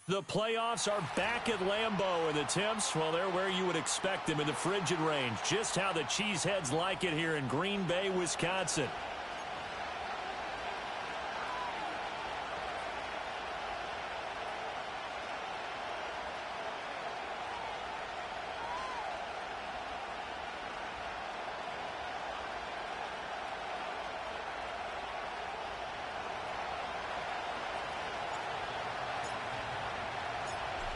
The playoffs are back at Lambeau, and the temps, well, they're where you would expect them in the frigid range. Just how the Cheeseheads like it here in Green Bay, Wisconsin.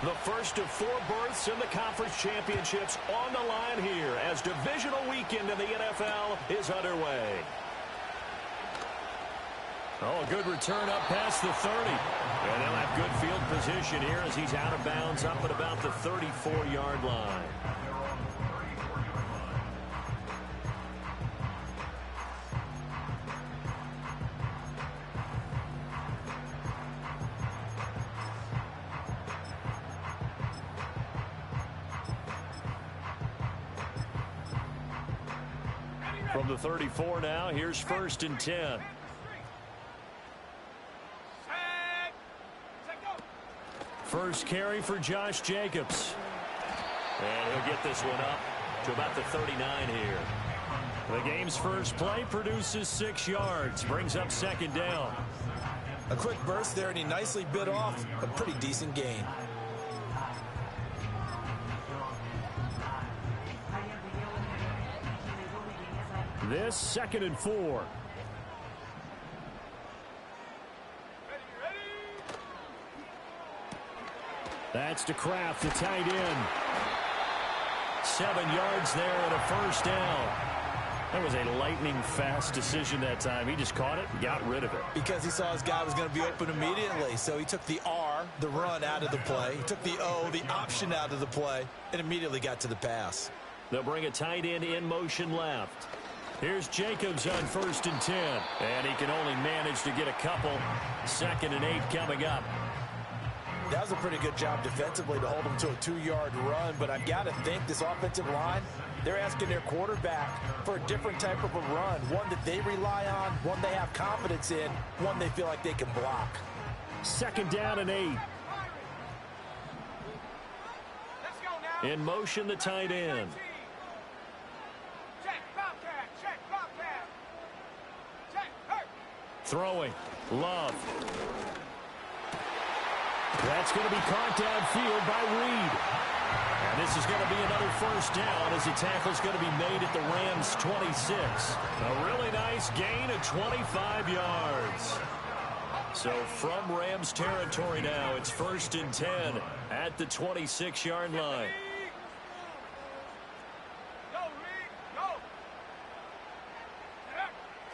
The first of 4 berths in the conference championships on the line here as divisional weekend in the NFL is underway. Oh, a good return up past the 30. And they'll have good field position here as he's out of bounds up at about the 34-yard line. From the 34 now, here's 1st and 10. First carry for Josh Jacobs. And he'll get this one up to about the 39 here. The game's first play produces 6 yards, brings up 2nd down. A quick burst there, and he nicely bit off a pretty decent gain. This 2nd and 4. That's to Kraft, the tight end. 7 yards there and a 1st down. That was a lightning-fast decision that time. He just caught it and got rid of it. Because he saw his guy was going to be open immediately. So he took the R, the run, out of the play. He took the O, the option, out of the play, and immediately got to the pass. They'll bring a tight end in motion left. Here's Jacobs on 1st and 10. And he can only manage to get a couple. 2nd and 8 coming up. That was a pretty good job defensively to hold him to a 2-yard run. But I've got to think this offensive line, they're asking their quarterback for a different type of a run. One that they rely on, one they have confidence in, one they feel like they can block. 2nd down and 8. In motion, the tight end. Throwing. Love. That's going to be caught downfield by Reed. And this is going to be another 1st down as the tackle's going to be made at the Rams' 26. A really nice gain of 25 yards. So from Rams territory now, it's 1st and 10 at the 26-yard line.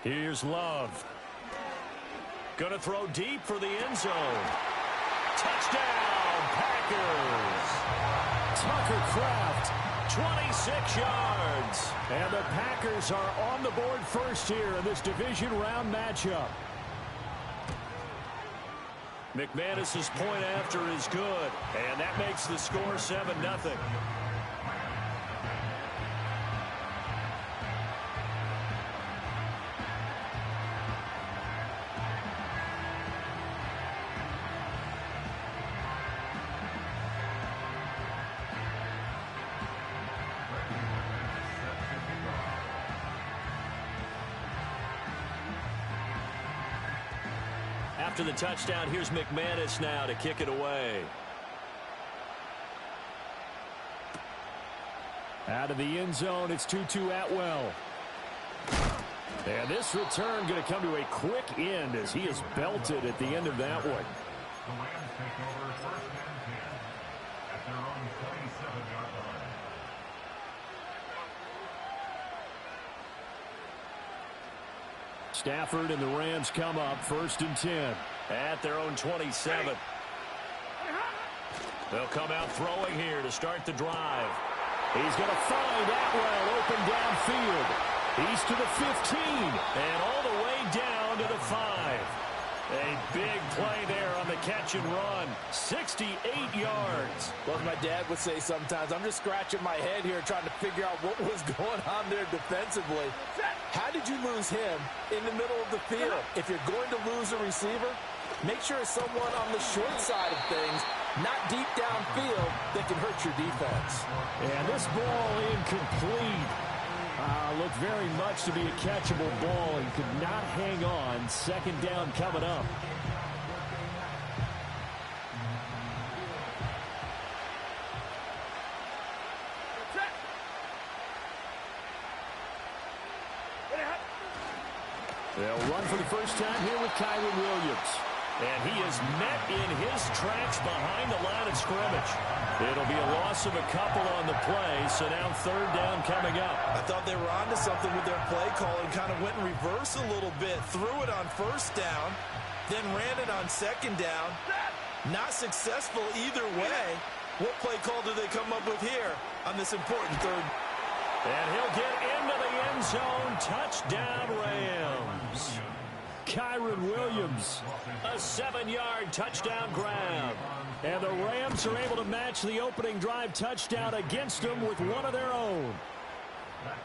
Here's Love. Going to throw deep for the end zone. Touchdown, Packers. Tucker Kraft, 26 yards. And the Packers are on the board first here in this division round matchup. McManus's point after is good, and that makes the score 7-0. After the touchdown, here's McManus now to kick it away. Out of the end zone, it's 2-2 Atwell. And this return going to come to a quick end as he is belted at the end of that one. The Rams take over 1st and 10 at their own 27-yard line. Stafford and the Rams come up 1st and 10 at their own 27. They'll come out throwing here to start the drive. He's going to find Atwell open downfield. He's to the 15 and all the way down to the 5. A big play there on the catch and run. 68 yards. Well, as my dad would say sometimes, I'm just scratching my head here trying to figure out what was going on there defensively. How did you lose him in the middle of the field? If you're going to lose a receiver, make sure it's someone on the short side of things not deep downfield, that can hurt your defense. And this ball incomplete. Looked very much to be a catchable ball and could not hang on. Second down coming up. They'll run for the first time here with Kyron Williams. And he is met in his tracks behind the line of scrimmage. It'll be a loss of a couple on the play, so now third down coming up. I thought they were onto something with their play call and kind of went in reverse a little bit. Threw it on first down, then ran it on second down. Not successful either way. What play call do they come up with here on this important third? And he'll get into the end zone. Touchdown, Rams. Kyron Williams, a 7-yard touchdown grab. And the Rams are able to match the opening drive touchdown against them with one of their own.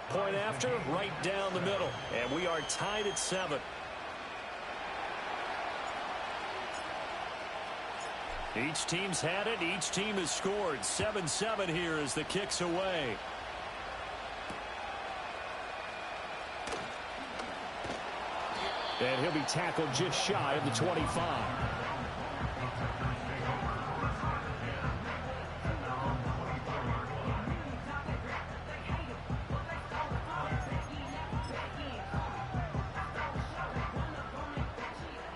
Point after, right down the middle. And we are tied at 7. Each team's had it. Each team has scored. 7-7 here as the kick's away. And he'll be tackled just shy of the 25.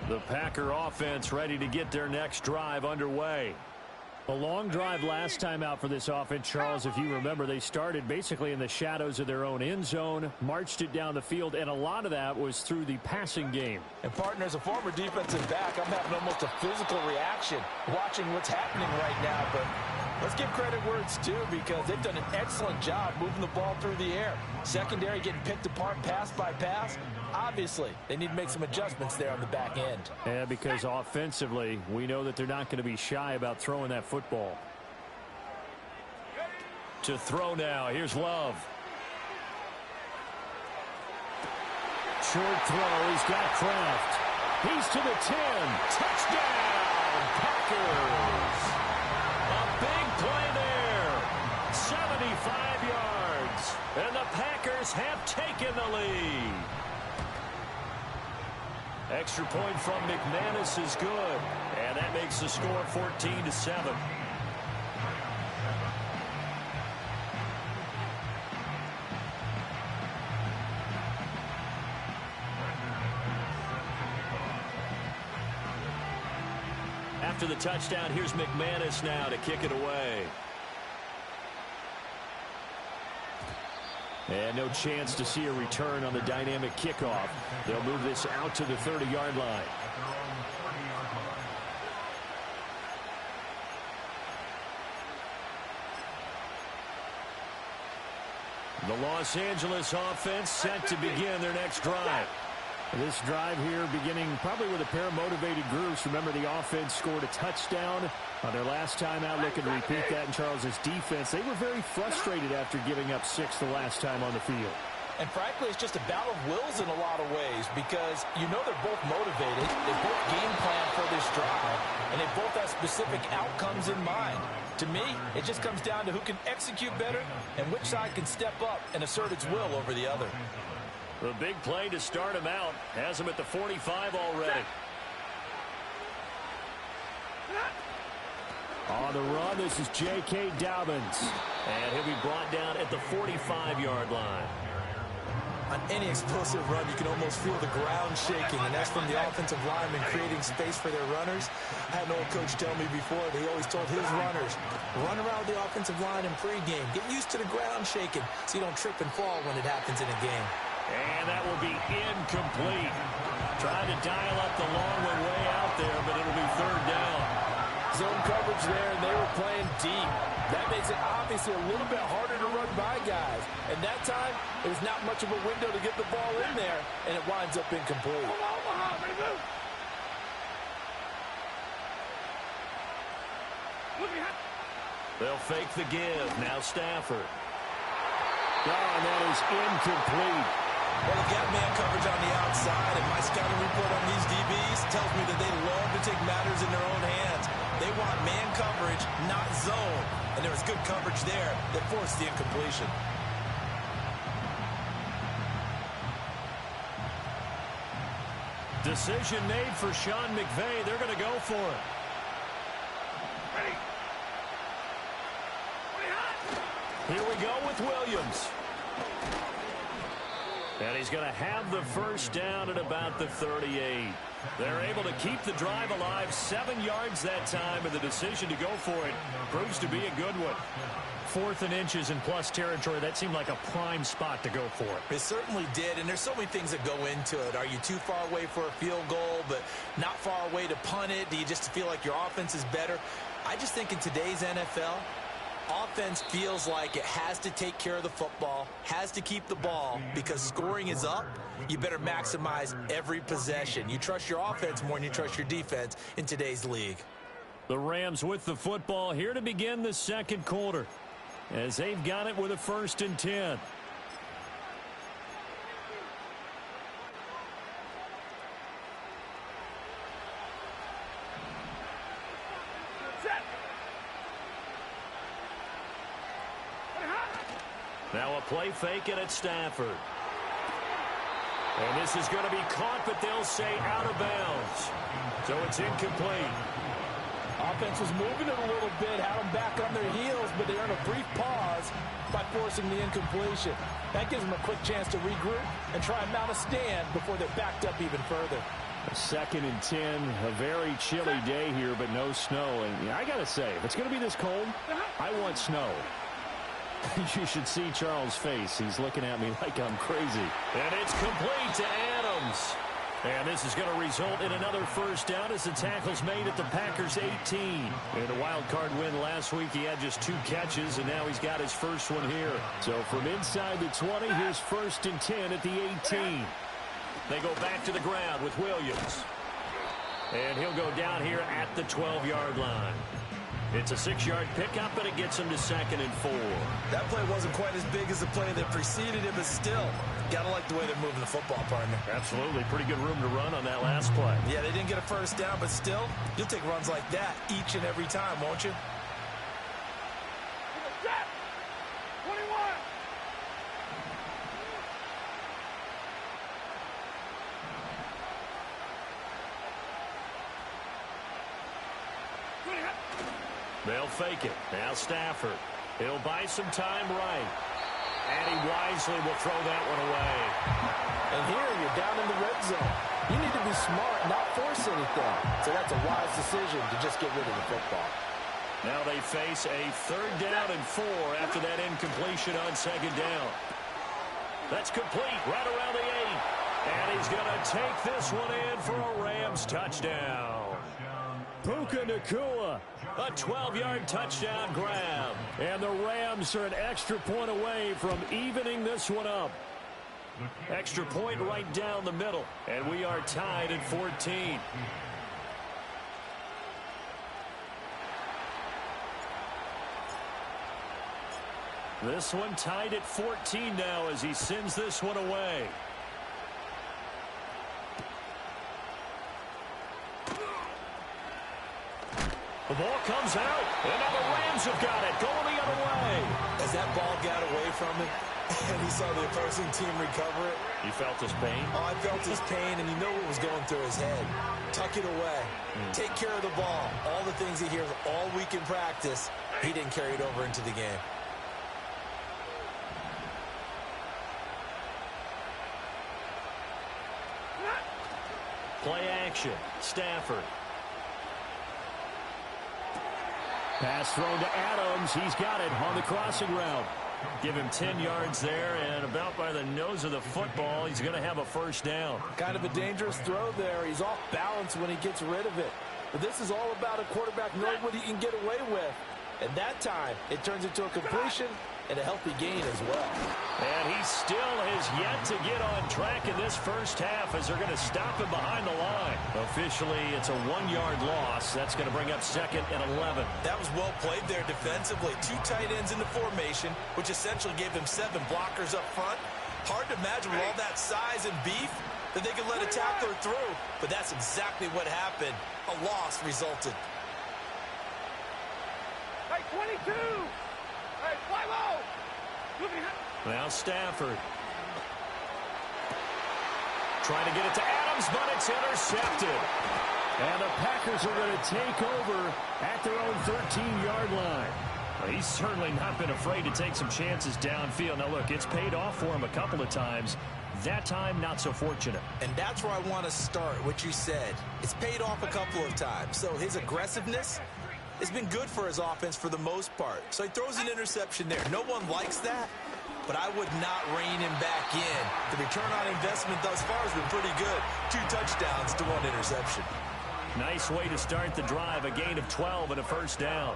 The Packer offense ready to get their next drive underway. A long drive last time out for this offense, Charles. If you remember, they started basically in the shadows of their own end zone, marched it down the field, and a lot of that was through the passing game. And, partner, as a former defensive back, I'm having almost a physical reaction watching what's happening right now. But let's give credit where it's due, because they've done an excellent job moving the ball through the air. Secondary getting picked apart pass by pass. Obviously, they need to make some adjustments there on the back end. Yeah, because offensively, we know that they're not going to be shy about throwing that football. To throw now, here's Love. Short throw, he's got Kraft. He's to the 10. Touchdown, Packers. A big play there. 75 yards. And the Packers have taken the lead. Extra point from McManus is good. And that makes the score 14-7. After the touchdown, here's McManus now to kick it away. And no chance to see a return on the dynamic kickoff. They'll move this out to the 30-yard line. The Los Angeles offense set to begin their next drive. This drive here beginning probably with a pair of motivated groups. Remember, the offense scored a touchdown on their last time out. Looking to repeat that in Charles's defense. They were very frustrated after giving up 6 the last time on the field. And frankly, it's just a battle of wills in a lot of ways, because you know they're both motivated. They both game plan for this drive, and they both have specific outcomes in mind. To me, it just comes down to who can execute better and which side can step up and assert its will over the other. The big play to start him out has him at the 45 already. On the run, this is J.K. Dobbins. And he'll be brought down at the 45-yard line. On any explosive run, you can almost feel the ground shaking, and that's from the offensive linemen creating space for their runners. I had an old coach tell me before, they always told his runners, run around the offensive line in pregame. Get used to the ground shaking so you don't trip and fall when it happens in a game. And that will be incomplete. Trying to dial up the long one way out there, but it'll be third down. Zone coverage there, and they were playing deep. That makes it obviously a little bit harder to run by guys. And that time, it was not much of a window to get the ball in there, and it winds up incomplete. They'll fake the give. Now Stafford. Oh, and that is incomplete. Well, they've got man coverage on the outside, and my scouting report on these DBs tells me that they love to take matters in their own hands. They want man coverage, not zone. And there was good coverage there that forced the incompletion. Decision made for Sean McVay. They're going to go for it. Here we go with Williams. And he's going to have the first down at about the 38. They're able to keep the drive alive, 7 yards that time, and the decision to go for it proves to be a good one. 4th and inches in plus territory. That seemed like a prime spot to go for it. It certainly did, and there's so many things that go into it. Are you too far away for a field goal, but not far away to punt it? Do you just feel like your offense is better? I just think in today's NFL, offense feels like it has to take care of the football, has to keep the ball, because scoring is up. You better maximize every possession. You trust your offense more than you trust your defense in today's league. The Rams with the football here to begin the second quarter, as they've got it with a 1st and 10. Now a play fake and it's Stafford. And this is going to be caught, but they'll say out of bounds. So it's incomplete. Offense was moving it a little bit, had them back on their heels, but they earned a brief pause by forcing the incompletion. That gives them a quick chance to regroup and try and mount a stand before they're backed up even further. 2nd and 10, a very chilly day here, but no snow. And I got to say, if it's going to be this cold, I want snow. You should see Charles' face. He's looking at me like I'm crazy. And it's complete to Adams. And this is going to result in another first down as the tackle's made at the Packers' 18. In a wild card win last week, he had just 2 catches, and now he's got his first one here. So from inside the 20, here's 1st and 10 at the 18. They go back to the ground with Williams. And he'll go down here at the 12-yard line. It's a 6-yard pickup, but it gets him to 2nd and 4. That play wasn't quite as big as the play that preceded it, but still, got to like the way they're moving the football, partner. Absolutely. Pretty good room to run on that last play. Yeah, they didn't get a first down, but still, you'll take runs like that each and every time, won't you? 21. They'll fake it. Now Stafford. He'll buy some time right. And he wisely will throw that one away. And here you're down in the red zone. You need to be smart, not force anything. So that's a wise decision to just get rid of the football. Now they face a 3rd down and 4 after that incompletion on 2nd down. That's complete right around the 8. And he's going to take this one in for a Rams touchdown. Puka Nacua, a 12-yard touchdown grab. And the Rams are an extra point away from evening this one up. Extra point right down the middle. And we are tied at 14. This one tied at 14 now as he sends this one away. The ball comes out, and now the Rams have got it, going the other way. As that ball got away from him, and he saw the opposing team recover it. You felt his pain? Oh, I felt his pain, and you know what was going through his head. Tuck it away. Take care of the ball. All the things he hears all week in practice, he didn't carry it over into the game. Play action. Stafford. Pass thrown to Adams. He's got it on the crossing route. Give him 10 yards there, and about by the nose of the football, he's going to have a first down. Kind of a dangerous throw there. He's off balance when he gets rid of it. But this is all about a quarterback knowing what he can get away with. And that time, it turns into a completion and a healthy gain as well. And he still has yet to get on track in this first half as they're going to stop him behind the line. Officially, it's a 1-yard loss. That's going to bring up 2nd and 11. That was well played there defensively. 2 tight ends in the formation, which essentially gave them 7 blockers up front. Hard to imagine with all that size and beef that they could let a tackler through. But that's exactly what happened. A loss resulted. 22. Hey, 5-0. Now Stafford. Trying to get it to Adams, but it's intercepted. And the Packers are going to take over at their own 13-yard line. Well, he's certainly not been afraid to take some chances downfield. Now, look, it's paid off for him a couple of times. That time, not so fortunate. And that's where I want to start, what you said. It's paid off a couple of times. So his aggressiveness has been good for his offense for the most part. So he throws an interception there. No one likes that, but I would not rein him back in. The return on investment thus far has been pretty good. 2 touchdowns to 1 interception. Nice way to start the drive. A gain of 12 and a first down.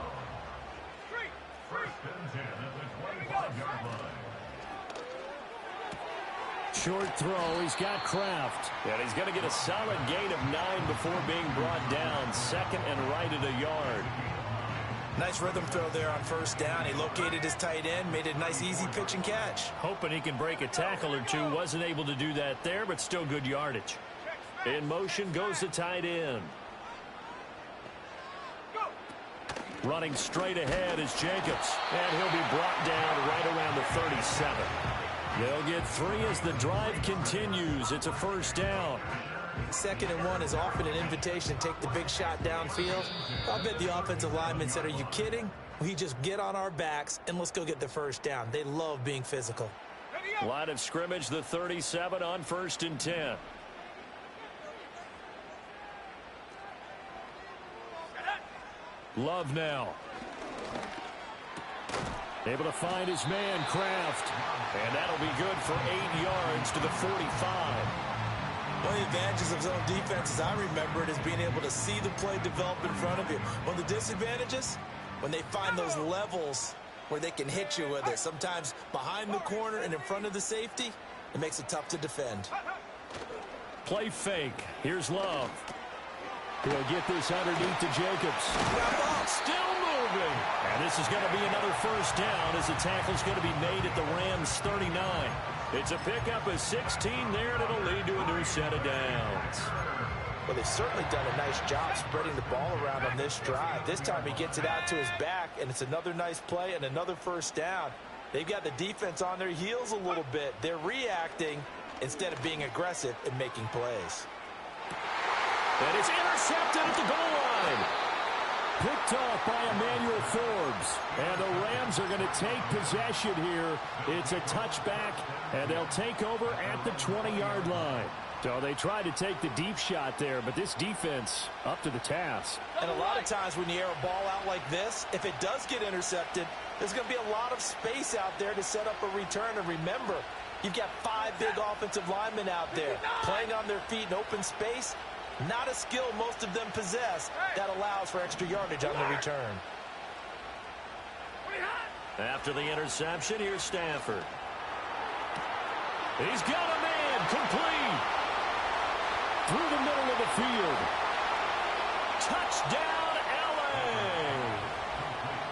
First and 10 at the 25-yard line. Short throw. He's got Kraft. And he's going to get a solid gain of 9 before being brought down. Second and right at a yard. Nice rhythm throw there on first down. He located his tight end, made it a nice easy pitch and catch. Hoping he can break a tackle or two. Wasn't able to do that there, but still good yardage. In motion goes the tight end. Running straight ahead is Jacobs. And he'll be brought down right around the 37. They'll get 3 as the drive continues. It's a first down. 2nd and 1 is often an invitation to take the big shot downfield. I'll bet the offensive lineman said, are you kidding? We just get on our backs and let's go get the first down. They love being physical. Line of scrimmage, the 37 on 1st and 10. Love now. Able to find his man, Kraft. And that'll be good for 8 yards to the 45. One of the advantages of zone defenses, I remember it, is being able to see the play develop in front of you. One of the disadvantages, when they find those levels where they can hit you with it. Sometimes behind the corner and in front of the safety, it makes it tough to defend. Play fake. Here's Love. He'll get this underneath to Jacobs. Still moving. And this is going to be another first down as the tackle's going to be made at the Rams 39. It's a pickup of 16 there, and it'll lead to a new set of downs. Well, they've certainly done a nice job spreading the ball around on this drive. This time he gets it out to his back, and it's another nice play and another first down. They've got the defense on their heels a little bit. They're reacting instead of being aggressive and making plays. And it's intercepted at the goal line. Picked off by Emmanuel Forbes. And the Rams are going to take possession here. It's a touchback, and they'll take over at the 20-yard line. So they tried to take the deep shot there, but this defense up to the task. And a lot of times when you air a ball out like this, if it does get intercepted, there's going to be a lot of space out there to set up a return. And remember, you've got 5 big offensive linemen out there playing on their feet in open space. Not a skill most of them possess that allows for extra yardage on the return. After the interception, here's Stafford. He's got a man complete. Through the middle of the field. Touchdown, L.A.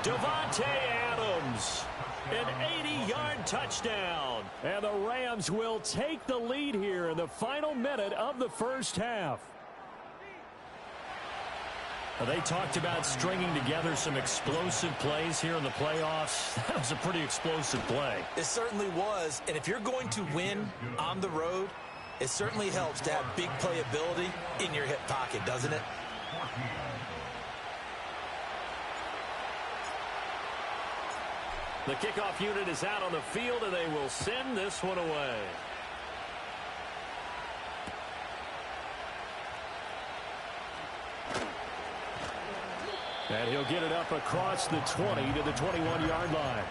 Davante Adams. An 80-yard touchdown. And the Rams will take the lead here in the final minute of the first half. They talked about stringing together some explosive plays here in the playoffs. That was a pretty explosive play. It certainly was. And if you're going to win on the road, it certainly helps to have big playability in your hip pocket, doesn't it? The kickoff unit is out on the field, and they will send this one away. And he'll get it up across the 20 to the 21-yard line.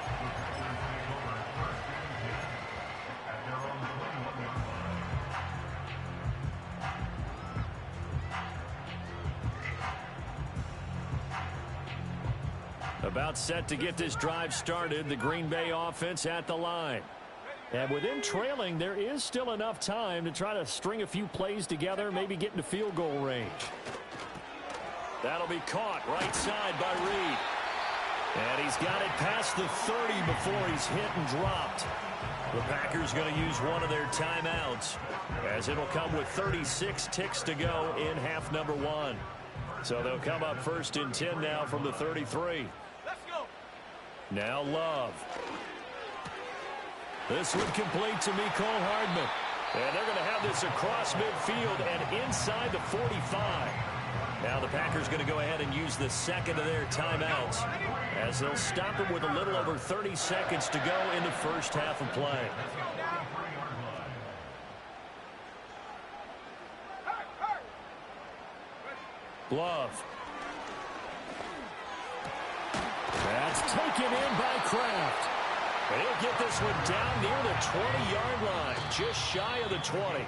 About set to get this drive started, the Green Bay offense at the line. And with them trailing, there is still enough time to try to string a few plays together, maybe get into field goal range. That'll be caught right side by Reed. And he's got it past the 30 before he's hit and dropped. The Packers going to use one of their timeouts, as it'll come with 36 ticks to go in half number 1. So they'll come up 1st and 10 now from the 33. Now Love. This one complete to Mecole Hardman. And they're going to have this across midfield and inside the 45. Now the Packers going to go ahead and use the second of their timeouts as they'll stop it with a little over 30 seconds to go in the first half of play. Love. That's taken in by Kraft. He'll get this one down near the 20-yard line, just shy of the 20.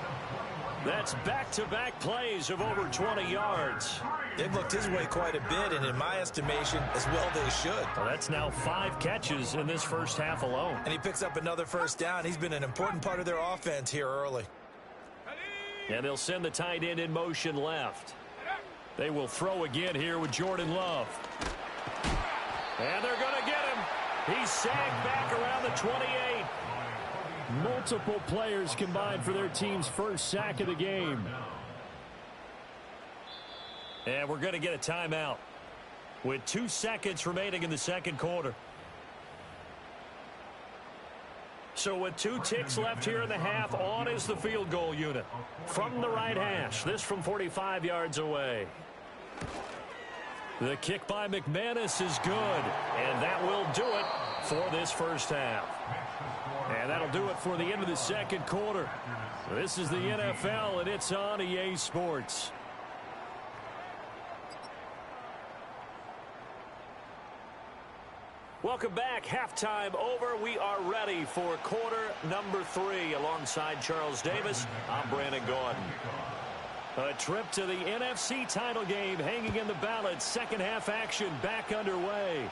That's back-to-back plays of over 20 yards. They've looked his way quite a bit, and in my estimation, as well they should. Well, that's now 5 catches in this first half alone. And he picks up another first down. He's been an important part of their offense here early. And they'll send the tight end in motion left. They will throw again here with Jordan Love. And they're going to get him. He's sagged back around the 28. Multiple players combined for their team's first sack of the game. And we're going to get a timeout with 2 seconds remaining in the second quarter. So with 2 ticks left here in the half, on is the field goal unit. From the right hash, this from 45 yards away. The kick by McManus is good, and that will do it for this first half. And that'll do it for the end of the second quarter. This is the NFL, and it's on EA Sports. Welcome back. Halftime over. We are ready for quarter number 3. Alongside Charles Davis, I'm Brandon Gordon. A trip to the NFC title game hanging in the balance. Second half action back underway.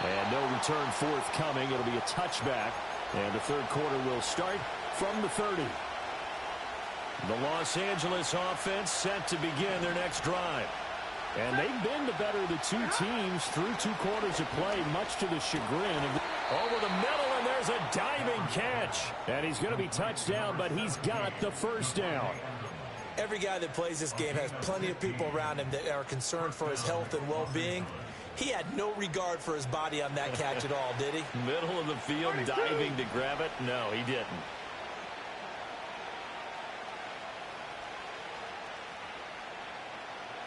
And no return forthcoming. It'll be a touchback. And the third quarter will start from the 30. The Los Angeles offense set to begin their next drive. And they've been the better of the 2 teams through 2 quarters of play, much to the chagrin of over the middle, and there's a diving catch. And he's going to be touched down, but he's got the first down. Every guy that plays this game has plenty of people around him that are concerned for his health and well-being. He had no regard for his body on that catch at all, did he? Middle of the field, diving to grab it? No, he didn't.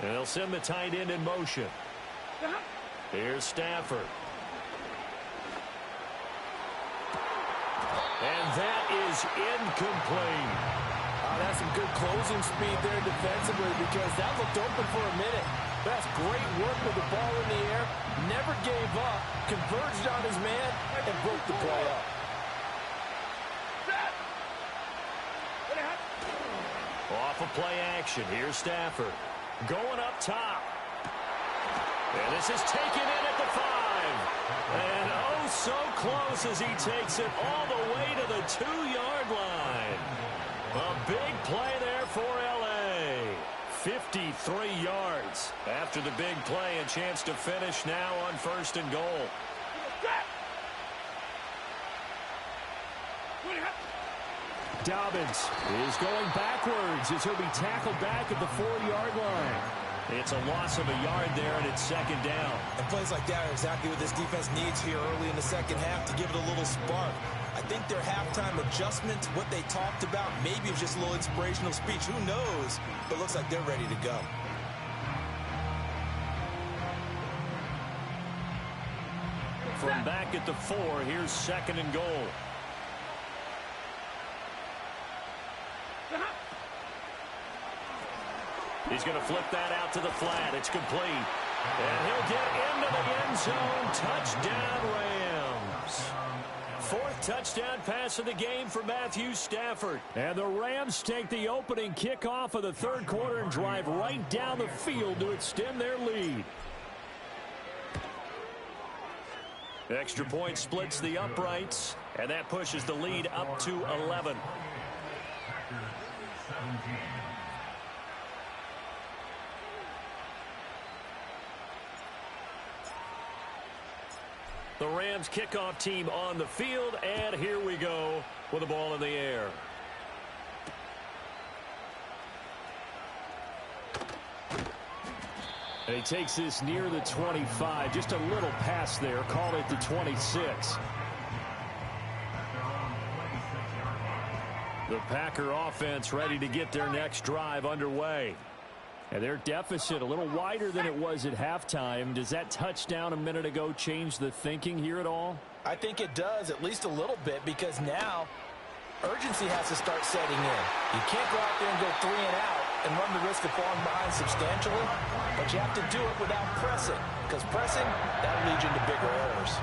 And they'll send the tight end in motion. Here's Stafford. And that is incomplete. That's some good closing speed there defensively, because that looked open for a minute. That's great work with the ball in the air. Never gave up, converged on his man, and broke the play up. Off of play action. Here's Stafford. Going up top. And this is taken in at the 5. And oh, so close as he takes it all the way to the 2-yard line. A big play there for L.A. 53 yards after the big play. A chance to finish now on 1st and goal. Dobbins is going backwards as he'll be tackled back at the 4-yard line. It's a loss of a yard there, and it's 2nd down. And plays like that are exactly what this defense needs here early in the second half to give it a little spark. I think their halftime adjustment, what they talked about, maybe it was just a little inspirational speech. Who knows? But it looks like they're ready to go. From back at the 4, here's 2nd and goal. He's going to flip that out to the flat. It's complete. And he'll get into the end zone. Touchdown, Rams. 4th touchdown pass of the game for Matthew Stafford. And the Rams take the opening kickoff of the 3rd quarter and drive right down the field to extend their lead. Extra point splits the uprights, and that pushes the lead up to 11. The Rams kickoff team on the field, and here we go with the ball in the air. And he takes this near the 25. Just a little pass there. Call it the 26. The Packer offense ready to get their next drive underway. And their deficit a little wider than it was at halftime. Does that touchdown a minute ago change the thinking here at all? I think it does, at least a little bit, because now urgency has to start setting in. You can't go out there and go 3 and out and run the risk of falling behind substantially, but you have to do it without pressing, because pressing, that'll lead you into bigger errors.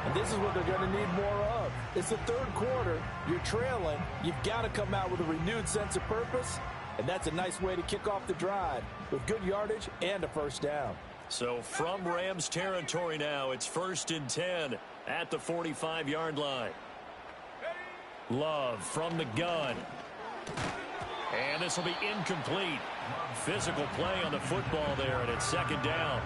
And this is what they're going to need more of. It's the third quarter. You're trailing. You've got to come out with a renewed sense of purpose, and that's a nice way to kick off the drive with good yardage and a first down. So from Rams territory now, it's 1st and 10 at the 45-yard line. Love from the gun. And this will be incomplete. Physical play on the football there, and it's 2nd down.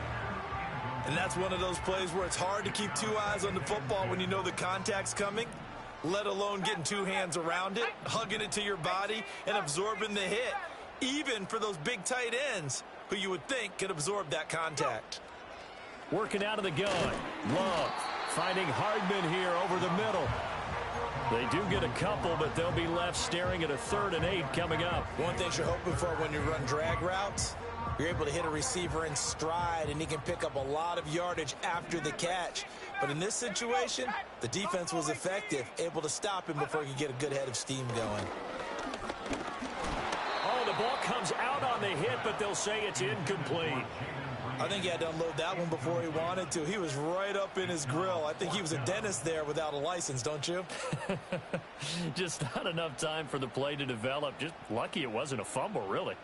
And that's one of those plays where it's hard to keep 2 eyes on the football when you know the contact's coming, let alone getting 2 hands around it, hugging it to your body, and absorbing the hit, even for those big tight ends who you would think could absorb that contact. Working out of the gun. Love finding Hardman here over the middle. They do get a couple, but they'll be left staring at a 3rd and 8 coming up. One thing you're hoping for when you run drag routes, you're able to hit a receiver in stride, and he can pick up a lot of yardage after the catch. But in this situation, the defense was effective, able to stop him before he could get a good head of steam going. Oh, the ball comes out on the hit, but they'll say it's incomplete. I think he had to unload that one before he wanted to. He was right up in his grill. I think he was a dentist there without a license, don't you? Just not enough time for the play to develop. Just lucky it wasn't a fumble, really.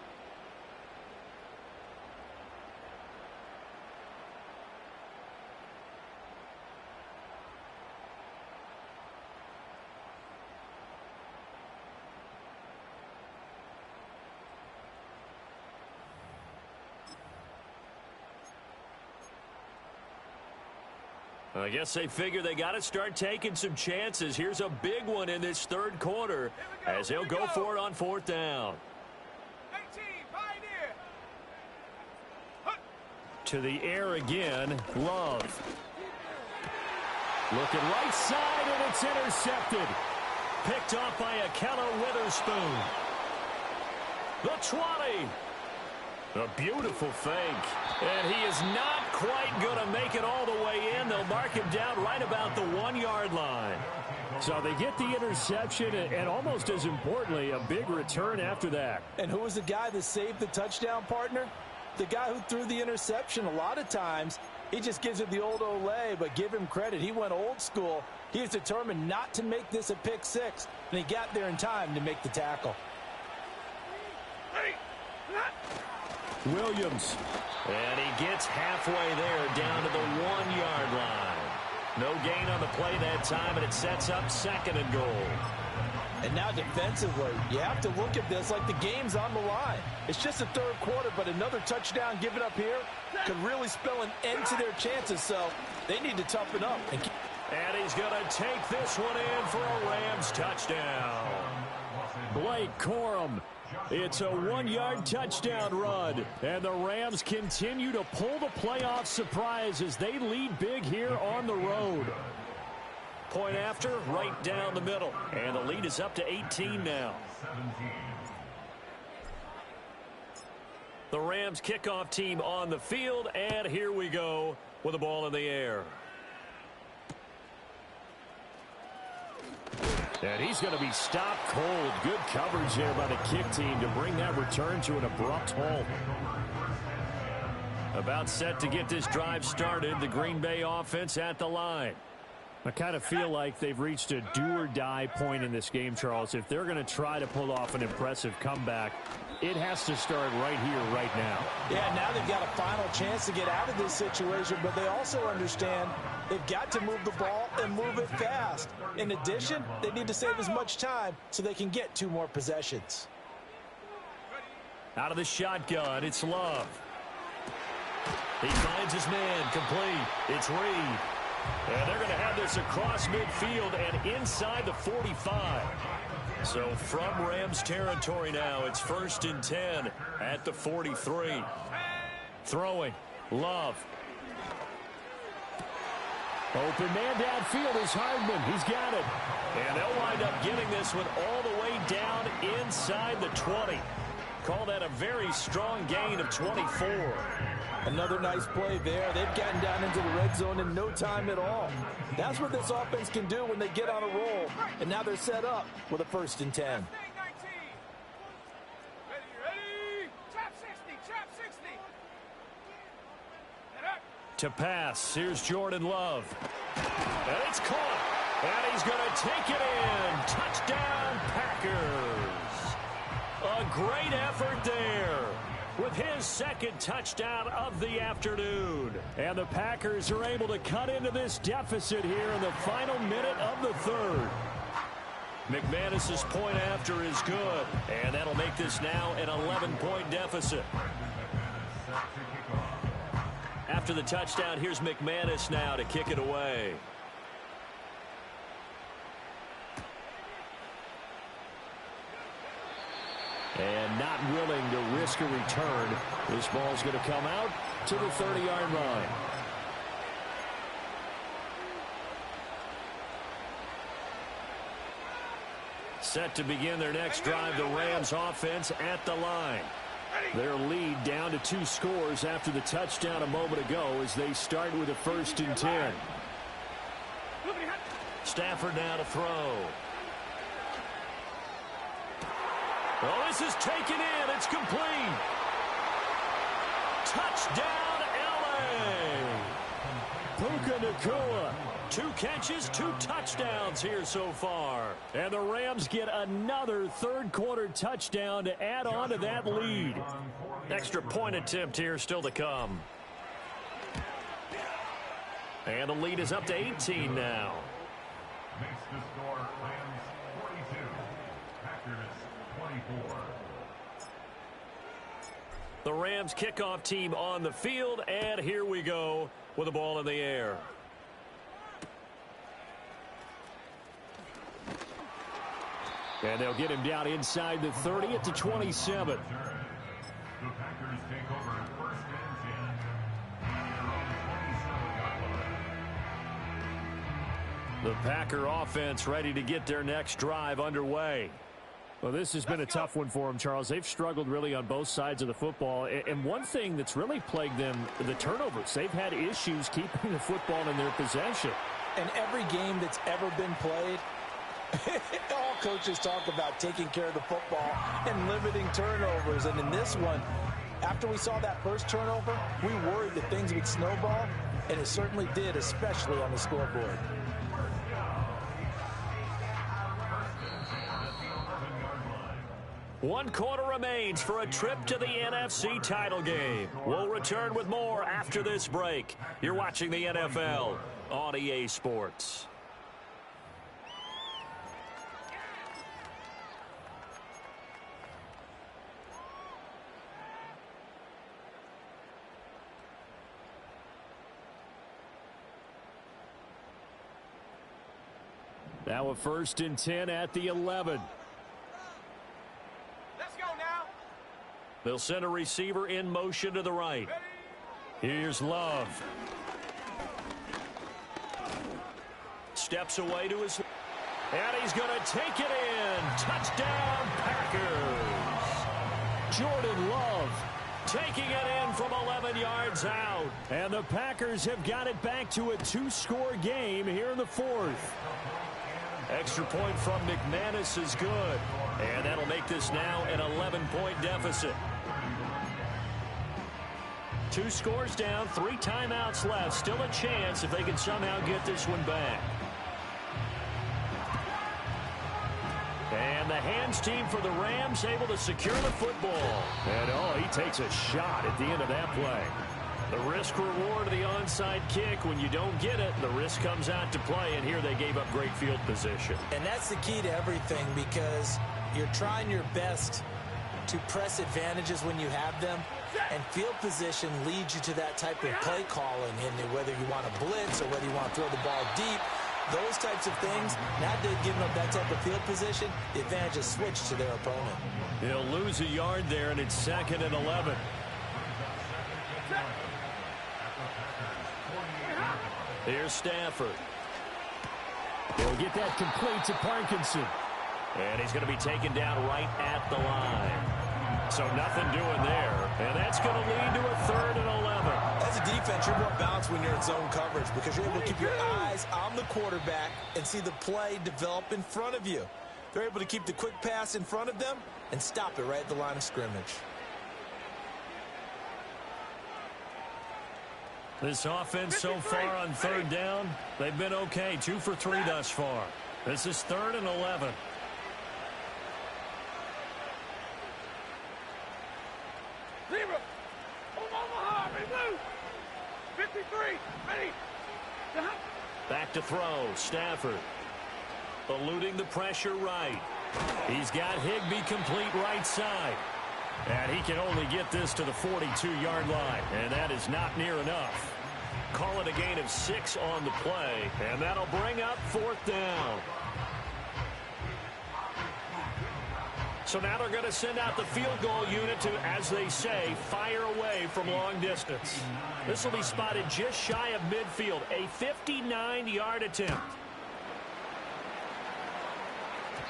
I guess they figure they got to start taking some chances. Here's a big one in this 3rd quarter as they'll go for it on 4th down. 18, Pioneer. To the air again, Love. Looking right side, and it's intercepted. Picked off by Akella Witherspoon. The 20. A beautiful fake. And he is not quite going to make it all the way in. They'll mark him down right about the 1-yard line. So they get the interception, and almost as importantly, a big return after that. And who was the guy that saved the touchdown, partner? The guy who threw the interception. A lot of times, he just gives it the old Olay, but give him credit. He went old school. He was determined not to make this a pick 6, and he got there in time to make the tackle. Williams. And he gets halfway there down to the 1-yard line. No gain on the play that time, and it sets up 2nd and goal. And now defensively, you have to look at this like the game's on the line. It's just the 3rd quarter, but another touchdown given up here could really spell an end to their chances, so they need to toughen up. And he's going to take this one in for a Rams touchdown. Blake Corum. It's a 1-yard touchdown run, and the Rams continue to pull the playoff surprise as they lead big here on the road. Point after, right down the middle, and the lead is up to 18 now. The Rams kickoff team on the field, and here we go with the ball in the air. And he's going to be stopped cold. Good coverage there by the kick team to bring that return to an abrupt halt. About set to get this drive started. The Green Bay offense at the line. I kind of feel like they've reached a do-or-die point in this game, Charles. If they're going to try to pull off an impressive comeback, it has to start right here, right now. Yeah, now they've got a final chance to get out of this situation, but they also understand they've got to move the ball and move it fast. In addition, they need to save as much time so they can get 2 more possessions. Out of the shotgun, it's Love. He finds his man, complete. It's Reed. And they're going to have this across midfield and inside the 45. So from Rams territory now, it's 1st and 10 at the 43. Throwing. Love. Open man downfield is Hardman. He's got it. And they'll wind up getting this one all the way down inside the 20. Call that a very strong gain of 24. Another nice play there. They've gotten down into the red zone in no time at all. That's what this offense can do when they get on a roll. And now they're set up with a 1st and 10. Ready, ready. Trap 60, trap 60. Head up. To pass, here's Jordan Love. And it's caught. And he's going to take it in. Touchdown, Packers. A great effort there with his 2nd touchdown of the afternoon. And the Packers are able to cut into this deficit here in the final minute of the 3rd. McManus's point after is good. And that'll make this now an 11-point deficit. After the touchdown, here's McManus now to kick it away. And not willing to risk a return. This ball's going to come out to the 30-yard line. Set to begin their next drive, the Rams offense at the line. Their lead down to 2 scores after the touchdown a moment ago as they start with a 1st and 10. Stafford now to throw. Oh, this is taken in. It's complete. Touchdown, L.A. Puka Nacua. 2 catches, 2 touchdowns here so far. And the Rams get another 3rd-quarter touchdown to add on to that lead. Extra point attempt here still to come. And the lead is up to 18 now. Makes the score Rams 42, Packers 24. The Rams kickoff team on the field, and here we go with the ball in the air. And they'll get him down inside the 30 at the 27. The Packers take over 1st and 10. Their own 27-yard line. The Packer offense ready to get their next drive underway. Well, this has been a tough one for them, Charles. They've struggled really on both sides of the football. And one thing that's really plagued them, the turnovers. They've had issues keeping the football in their possession. And every game that's ever been played, all coaches talk about taking care of the football and limiting turnovers. And in this one, after we saw that first turnover, we worried that things would snowball, and it certainly did, especially on the scoreboard. One quarter remains for a trip to the NFC title game. We'll return with more after this break. You're watching the NFL on EA Sports. Now a 1st and 10 at the 11. Let's go now. They'll send a receiver in motion to the right. Here's Love. Steps away to his... And he's going to take it in. Touchdown, Packers. Jordan Love taking it in from 11 yards out. And the Packers have got it back to a 2-score game here in the 4th. Extra point from McManus is good. And that'll make this now an 11-point deficit. 2 scores down, 3 timeouts left. Still a chance if they can somehow get this one back. And the hands team for the Rams able to secure the football. And, oh, he takes a shot at the end of that play. The risk reward of the onside kick. When you don't get it, the risk comes out to play, and here they gave up great field position. And that's the key to everything, because you're trying your best to press advantages when you have them, and field position leads you to that type of play calling, and whether you want to blitz or whether you want to throw the ball deep, those types of things. Now they've given up that type of field position, the advantage is switched to their opponent. He'll lose a yard there, and it's 2nd and 11. Here's Stafford. He'll get that complete to Parkinson. And he's going to be taken down right at the line. So nothing doing there. And that's going to lead to a 3rd and 11. As a defense, you're more balanced when you're in zone coverage because you're able to keep your eyes on the quarterback and see the play develop in front of you. They're able to keep the quick pass in front of them and stop it right at the line of scrimmage. This offense so far on 3rd down, they've been okay. 2 for 3 thus far. This is 3rd and 11. Zero. Omaha, remove. 53, ready. Back to throw. Stafford. Eluding the pressure right. He's got Higbee complete right side. And he can only get this to the 42-yard line. And that is not near enough. Call it a gain of 6 on the play. And that'll bring up 4th down. So now they're going to send out the field goal unit to, as they say, fire away from long distance. This will be spotted just shy of midfield. A 59-yard attempt.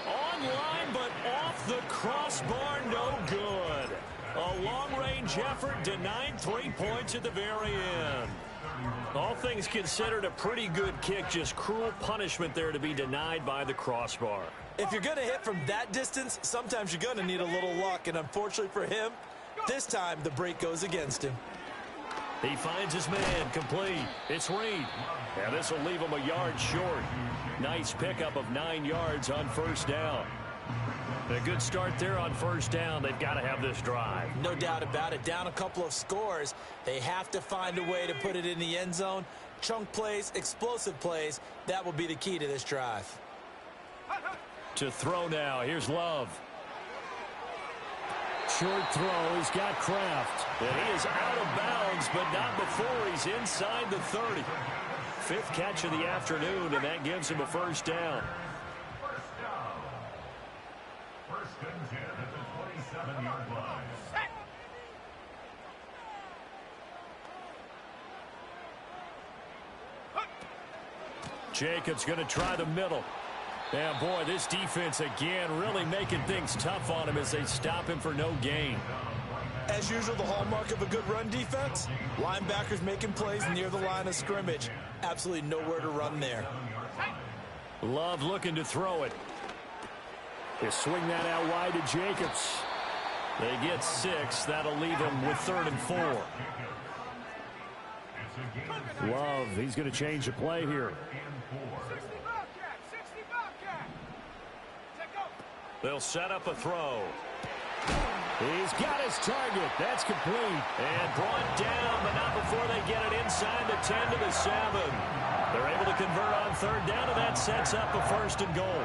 Online, but off the crossbar, no good. A long-range effort denied 3 points at the very end. All things considered, a pretty good kick, just cruel punishment there to be denied by the crossbar. If you're going to hit from that distance, sometimes you're going to need a little luck, and unfortunately for him, this time the break goes against him. He finds his man complete. It's Reed. And this will leave him a yard short. Nice pickup of 9 yards on 1st down. A good start there on 1st down. They've got to have this drive. No doubt about it. Down a couple of scores. They have to find a way to put it in the end zone. Chunk plays, explosive plays. That will be the key to this drive. To throw now. Here's Love. Short throw. He's got Kraft. And he is out of bounds, but not before he's inside the 30. 5th catch of the afternoon, and that gives him a 1st down. First and 10 at the 27-yard line. Jacobs going to try the middle. And boy, this defense again really making things tough on him as they stop him for no gain. As usual, the hallmark of a good run defense, linebackers making plays near the line of scrimmage. Absolutely nowhere to run there. Love looking to throw it. They swing that out wide to Jacobs. They get 6. That'll leave them with 3rd and 4. Love, he's going to change the play here. 60 Bobcat, 60 Bobcat. Take go. They'll set up a throw. He's got his target. That's complete. And brought down, but not before they get it inside the 10 to the 7. They're able to convert on 3rd down, and that sets up a 1st and goal.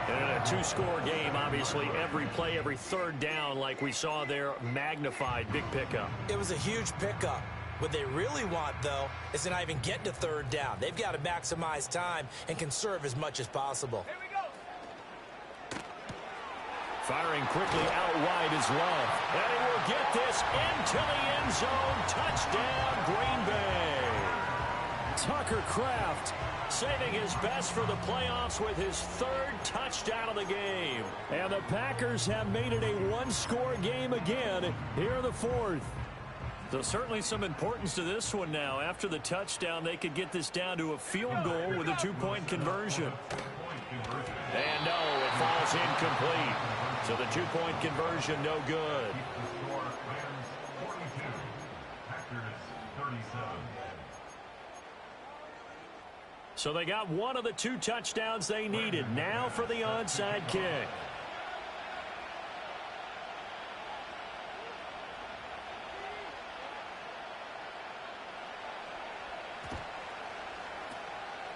And a 2-score game, obviously, every play, every 3rd down, like we saw there, magnified, big pickup. It was a huge pickup. What they really want, though, is to not even get to 3rd down. They've got to maximize time and conserve as much as possible. Here we go. Firing quickly out wide is Love. And he will get this into the end zone. Touchdown, Green Bay. Tucker Kraft saving his best for the playoffs with his 3rd touchdown of the game. And the Packers have made it a 1-score game again here in the 4th. So certainly some importance to this one now. After the touchdown, they could get this down to a field goal with a 2-point conversion. And no, it falls incomplete. So the 2-point conversion, no good. So they got one of the 2 touchdowns they needed. Now for the onside kick.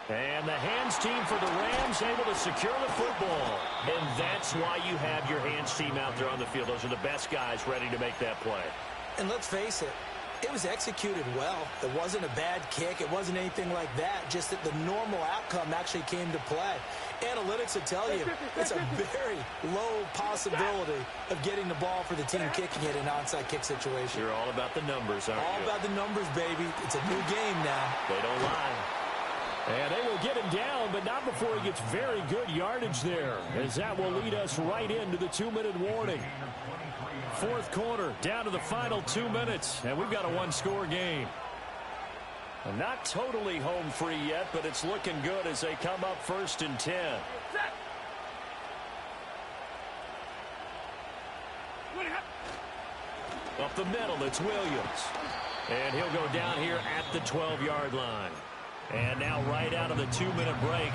And the hands team for the Rams able to secure the football. And that's why you have your hands team out there on the field. Those are the best guys ready to make that play. And let's face it, it was executed well. It wasn't a bad kick. It wasn't anything like that. Just that the normal outcome actually came to play. Analytics will tell you it's a very low possibility of getting the ball for the team kicking it in an onside kick situation. You're all about the numbers, aren't you? All about the numbers, baby. It's a new game now. They don't lie. And they will get him down, but not before he gets very good yardage there, as that will lead us right into the 2-minute warning. Fourth quarter, down to the final 2 minutes, and we've got a one-score game. And not totally home free yet, but it's looking good as they come up 1st and 10. Up the middle, it's Williams. And he'll go down here at the 12-yard line. And now right out of the 2-minute break,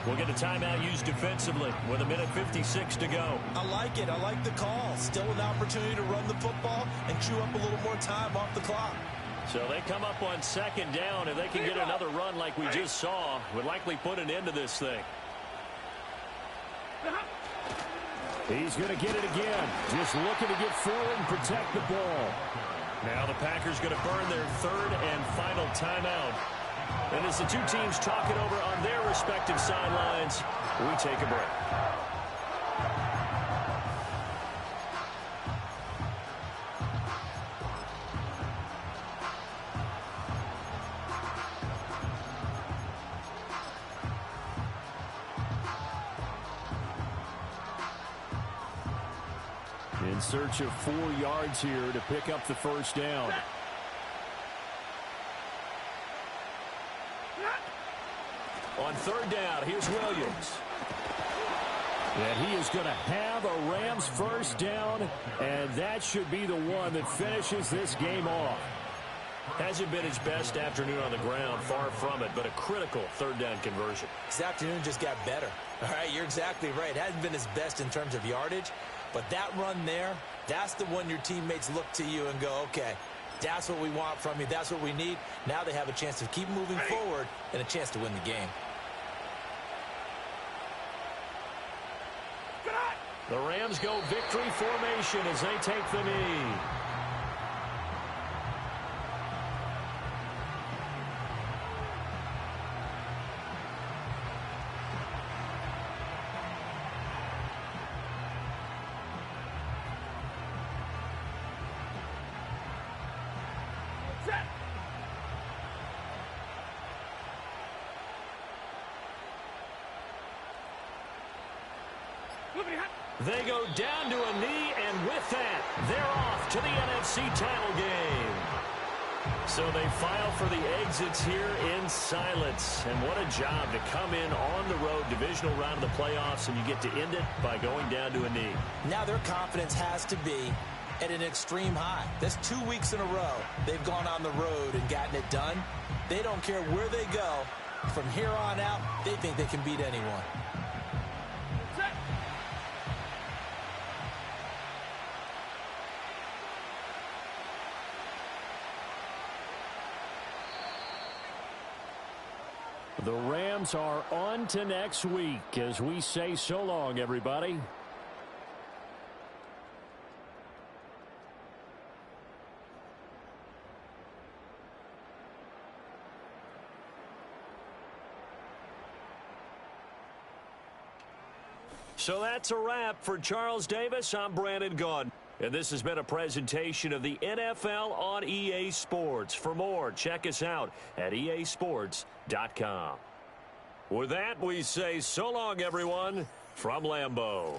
we'll get a timeout used defensively with 1:56 to go. I like it. I like the call. Still an opportunity to run the football and chew up a little more time off the clock. So they come up on 2nd down. If they can get another run like we just saw, would likely put an end to this thing. He's going to get it again. Just looking to get forward and protect the ball. Now the Packers going to burn their 3rd and final timeout. And as the two teams talk it over on their respective sidelines, we take a break. In search of 4 yards here to pick up the first down. On 3rd down, here's Williams. And he is going to have a Rams first down, and that should be the one that finishes this game off. Hasn't been his best afternoon on the ground, far from it, but a critical 3rd down conversion. This afternoon just got better. All right, you're exactly right. Hasn't been his best in terms of yardage, but that run there, that's the one your teammates look to you and go, okay, that's what we want from you. That's what we need. Now they have a chance to keep moving forward and a chance to win the game. The Rams go victory formation as they take the knee. They go down to a knee, and with that, they're off to the NFC title game. So they file for the exits here in silence. And what a job to come in on the road, divisional round of the playoffs, and you get to end it by going down to a knee. Now their confidence has to be at an extreme high. That's 2 weeks in a row they've gone on the road and gotten it done. They don't care where they go. From here on out, they think they can beat anyone. The Rams are on to next week as we say so long, everybody. So that's a wrap for Charles Davis. I'm Brandon Gaudin. And this has been a presentation of the NFL on EA Sports. For more, check us out at easports.com. With that, we say so long, everyone, from Lambeau.